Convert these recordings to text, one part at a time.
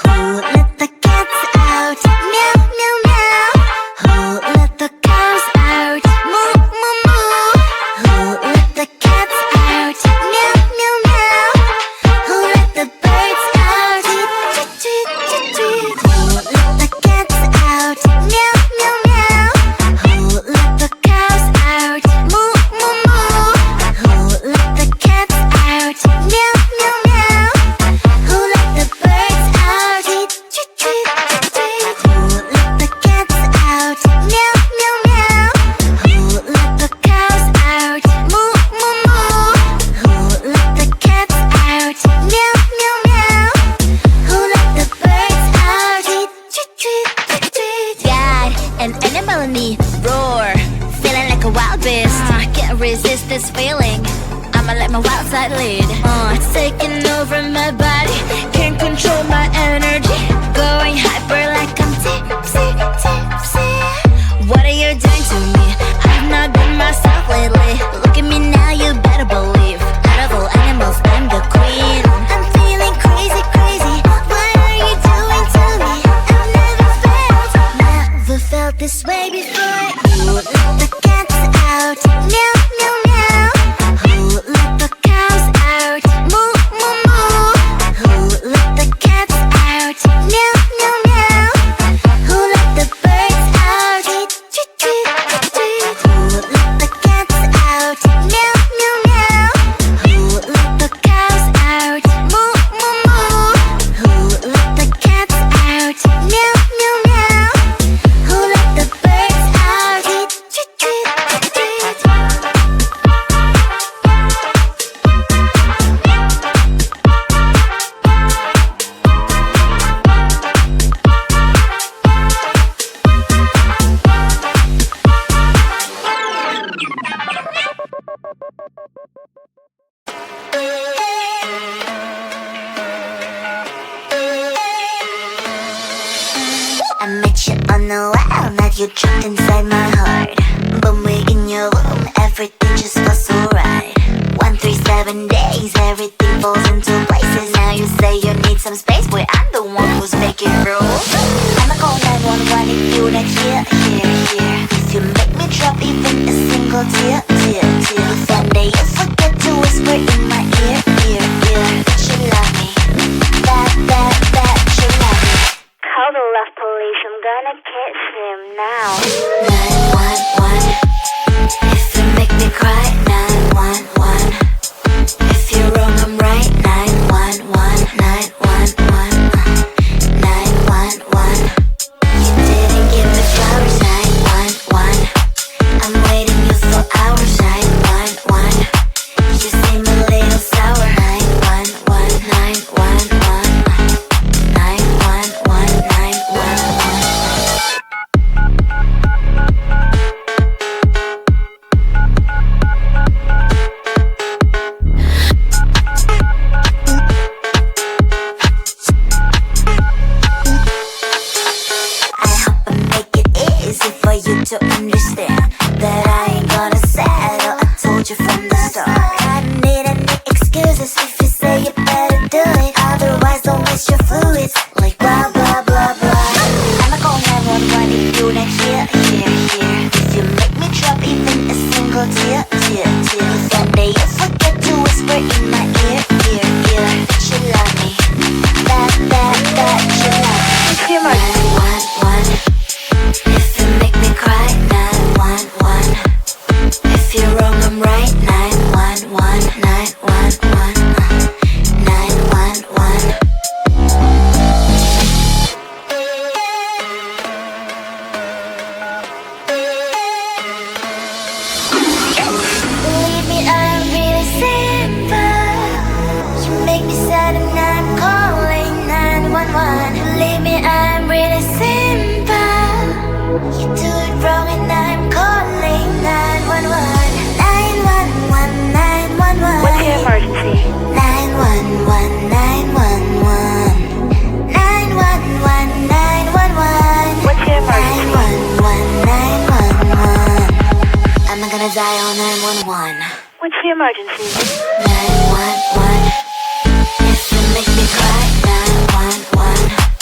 Who let the cats out? Meow, meow, meow. Who let the cows out? Moo, moo, moo. Who let the cats out? Meow, meow, meow. Who let the birds out? Tweet, tweet, tweet, tweet. Who let the cats out? Meow, meow, meow. Who let the cows out? Moo, moo, moo. Who let the cats out? Meow, meow, meow. Who let the birds out? Tweet, tweet, tweet, tweet. Who let the cats out? Meow, meow, meow. Who let the cows out? Moo, moo, moo. Who let the cats out? Meow, meow, meow. Who let the birds out? Tweet, tweet, tweet, tweet, tweet. Got an animal in me, roar, feeling like a wild beast. Can't resist this feeling, I'ma let my wild side lead. It's taking over my body, can't control my energy. Going hyper like I'm tipsy, tipsy. What are you doing to me? I've not been myself lately. Look at me now, you better believe. Out of all animals, I'm the queen. I'm feeling crazy, crazy. What are you doing to me? I've never felt this way before. Who let the cats out? Meow, meow, meow. Who let the cows out? Moo, moo, moo. Who let the cats out? Meow, meow, meow. Who let the birds out? Tweet, tweet, tweet, tweet. Who let the cats out? Meow, meow, meow. Who let the cows out? Moo, moo, moo. Who let the cats out? Meow, meow, meow. Who let the birds out? Tweet, tweet, tweet, tweet. I met you on the wall, now you're trapped inside my heart. But we're in your room, everything just feels so right. 137 days, everything falls into places. Now you say you need some space, boy, I'm the one who's making rules. I'ma call 911 if you're not here, here, here. If you make me drop even a single tear, tear, tear. Someday you forget to whisper in my ear, ear, ear. That you love me, that you love me. Call the love police, I'm gonna kiss him now. 911. If you make me cry, 911. If you're wrong, I'm right, 911, 911, 911. You didn't give me flowers, 911. I'm waiting you for hours, 911. You seem a little sour, 911, 911, 911, 911. To understand that I ain't gonna settle. I told you from the start. I don't need any excuses if you say you better do it. Otherwise, don't waste your fluids. Like blah blah blah blah. I'ma call 911 if you're not here, here, here. If you make me drop even a single tear, tear, tear. Someday you forget to whisper in my ear, ear, ear. That you love me, that you love me. 911. If you make me cry, 911. If you're wrong, I'm right, 911, 911, 911. Believe me, I'm really simple. You make me sad and I'm calling 911. Believe me, I'm really simple. You do it wrong and I'm calling 911. 911, 911. What's your emergency? 911, 911. 911, 911. What's your emergency? 911, 911. I'm not gonna die on 911. What's the emergency? 911. If you make me cry, 911.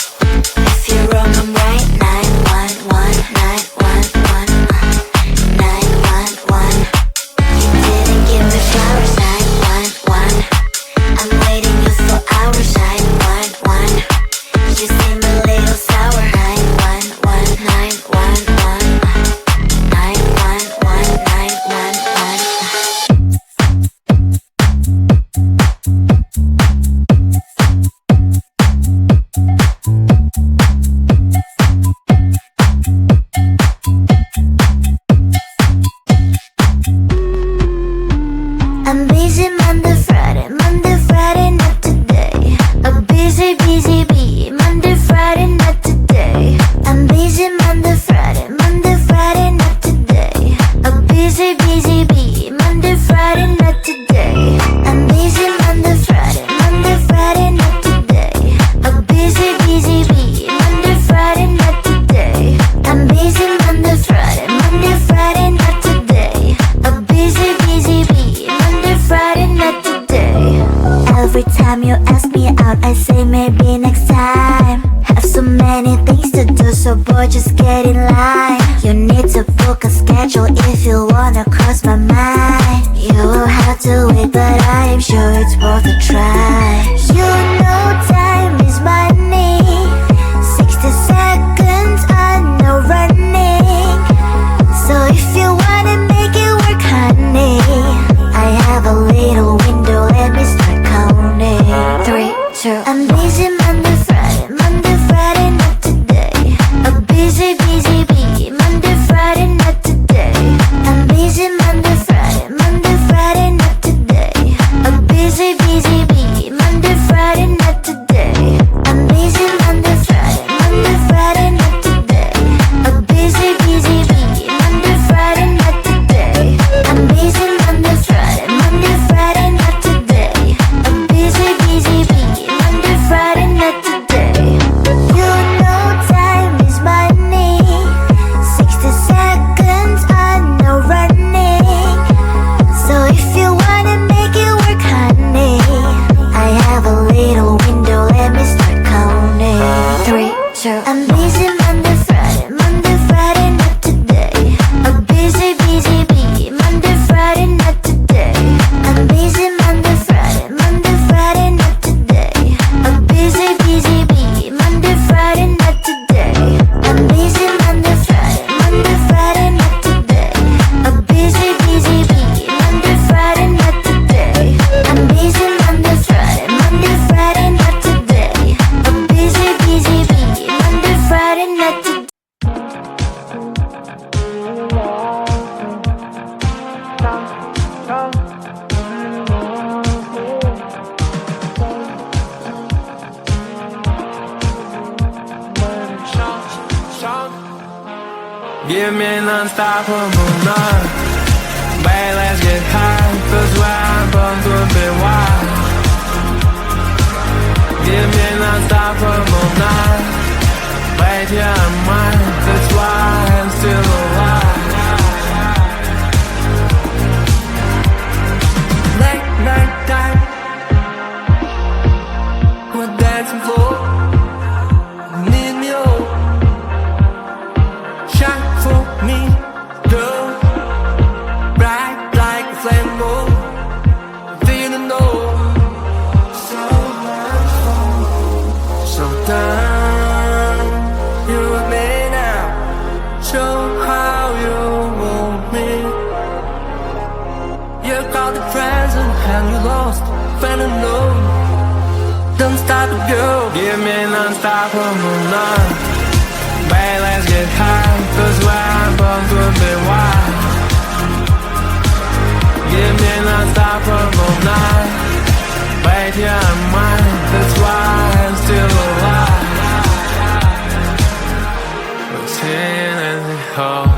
Friday, not today. I'm busy Monday, Friday, Monday, Friday, not today. A busy, busy bee, Monday, Friday, not today. I'm busy Monday, Friday, Monday, Friday, not today. A busy, busy bee, Monday, Friday, not today. I'm busy Monday, Friday, Monday, Friday, not today. A busy, busy bee, Monday, Friday, not today. Every time you ask me out, I say maybe next time. Have so many things to do, so boy, just get in line. You need to book a schedule if you wanna cross my mind. You will have to wait, but I am sure it's worth a try. You know time is money. 60 seconds on no running. So if you wanna make it work, honey, I have a little window, let me start counting. 3, 2, I'm busy Monday, Friday, Monday, Friday, not today. A busy, busy bee, Monday, Friday, not today. I'm busy Monday, Friday, Monday, Friday, not today. A busy, busy bee, Monday, Friday, not today. I'm busy Monday, Friday, Monday, Friday, not today. A busy, busy bee, Monday, Friday, not today. I'm busy Monday, Friday, Monday, Friday, not today. A busy, busy bee, Monday, Friday, not today. You know time is money. 60 seconds on no running. So if you wanna make it work, honey, I have a little window, let me start counting. 3, 2, I'm busy Monday, Friday, Monday, Friday, not today. A busy, busy bee, Monday, Friday, not today. I'm busy Monday, Friday, Monday, Friday, not today. A busy, busy bee, Monday, Friday, not today. I'm busy Monday, Friday, Monday, Friday, not today. A busy, busy bee, Monday, Friday, not today. I'm busy Monday, Friday, Monday, Friday, not today. A busy, busy bee, Monday, Friday, not today. Give me an unstoppable night. Babe, let's get high, 'cause where I'm from could be wild. Give me an unstoppable night. Babe, yeah, I'm mine, that's why I'm still alive. Late night time, we're dancing floor. Need me all. Shine for me, girl. Bright like a flame gold. Didn't know. So much fun. So down, you and me now. Show how you want me. You got the present and you lost. Fell alone. Don't stop it, girl. Give me an unstoppable night. Babe, let's get high, 'cause where I'm from could be wild. Give me an unstoppable night. Babe, yeah, I'm mine, that's why I'm still alive. We're seeing as we hope.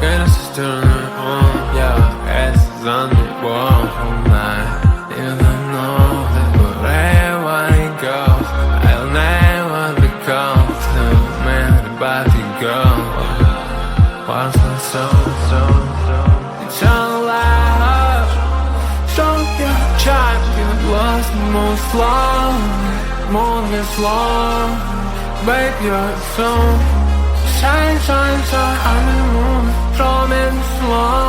Get us to turn it on, yeah. Ass is on the wall all night. You don't know that wherever it goes, I'll never become the man about to go. Once and so it's all life. Show your child, get lost most long, more gets long. Babe, you're so shine, shine, shine on the moon. From in slow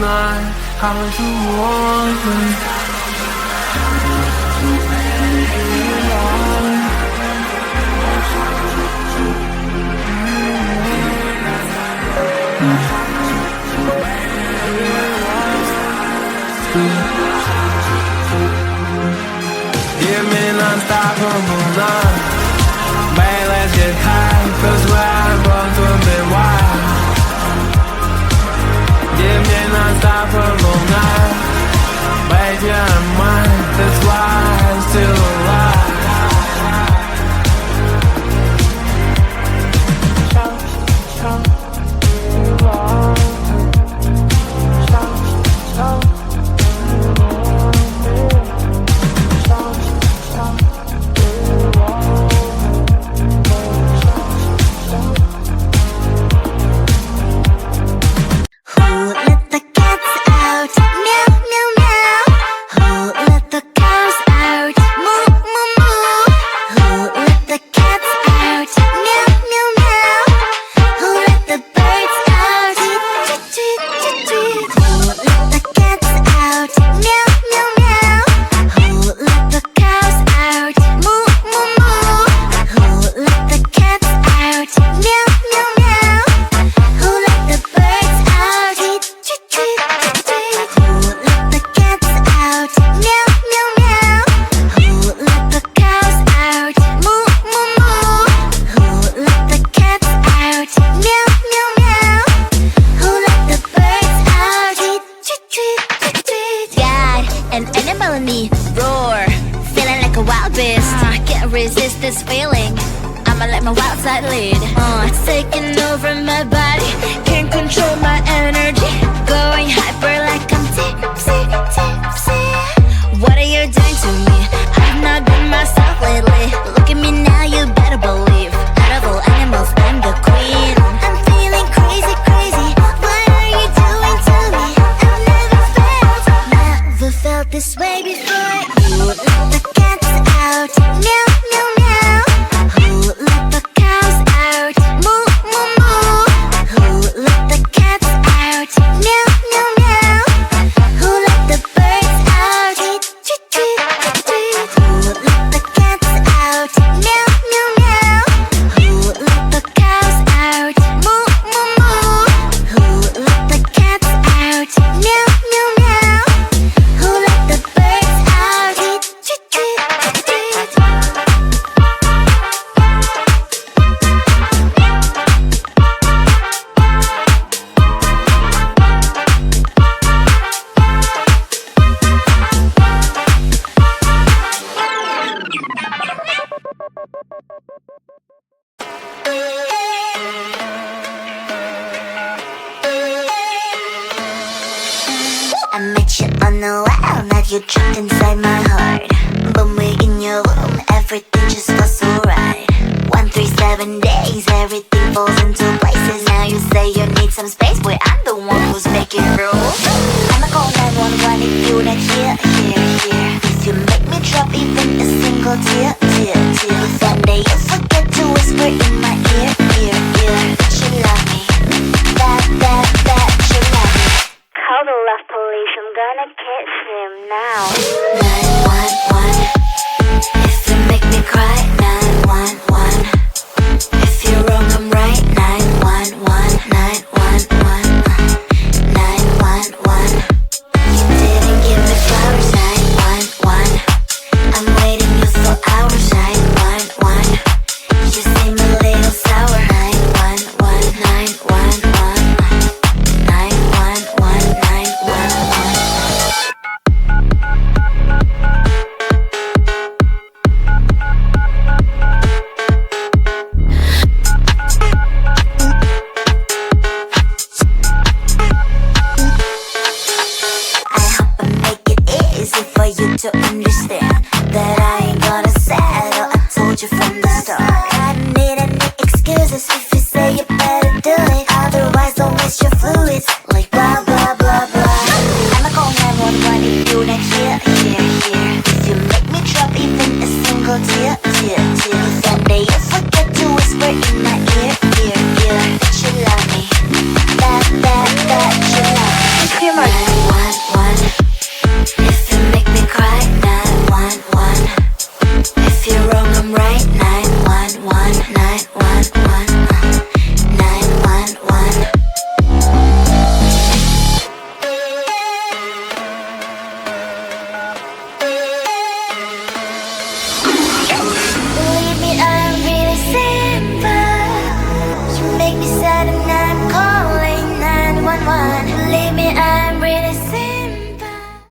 night, how you want me. Give me an unstoppable night. Babe, let's get high, 'cause where I'm from could be wild. Give me an unstoppable night. Babe, yeah, I'm mine, that's why I'm still alive. I'ma let my wild side lead. It's taking over my body, can't control my energy. Going hyper like I'm tipsy, tipsy. What are you doing to me? I've not been myself lately. Look at me now, you better believe. Out of all animals, I'm the queen. I'm feeling crazy, crazy. What are you doing to me? I've never felt this way before. Who let the cats out? Meow, meow, meow. Who let the cows out? Moo, moo, moo. Who let the cats out? Meow, meow, meow. Who let the birds out? Tweet, tweet, tweet, tweet. Who let the cats out? Meow, meow, meow. Who let the cows out? Moo, moo, moo. Who let the cats out? Meow, meow, meow. Who let the birds out? Tweet, tweet, tweet, tweet. I met you on the wild, now you're trapped inside my heart. When we're in your room, everything just feels so right. 137 days, everything falls into places. Now you say you need some space, boy, I'm the one who's making rules. I'ma call 911 if you're not here, here, here. If you make me drop even a single tear, tear, tear. Someday you forget to whisper in my ear, ear, ear. That you love me, that you love me. Call the love police, I'm gonna catch him now. 911, if you make me cry. 911, if you're wrong, I'm right. 911, 911, 911. You didn't give me flowers. 911, I'm waiting you for hours. 911, you seem a little sour. 911, 911. 911, 911. I hope I make it easy for you to understand that I ain't gonna settle. I told you from the start. I don't need any excuses if you say you better do it. Otherwise, don't waste your fluids like blah blah blah blah. I'ma call 911 if you're not here, here, here. If you make me drop even a single tear, tear, tear. Someday you forget to whisper in my ear, ear, ear. That you love me, that you love me.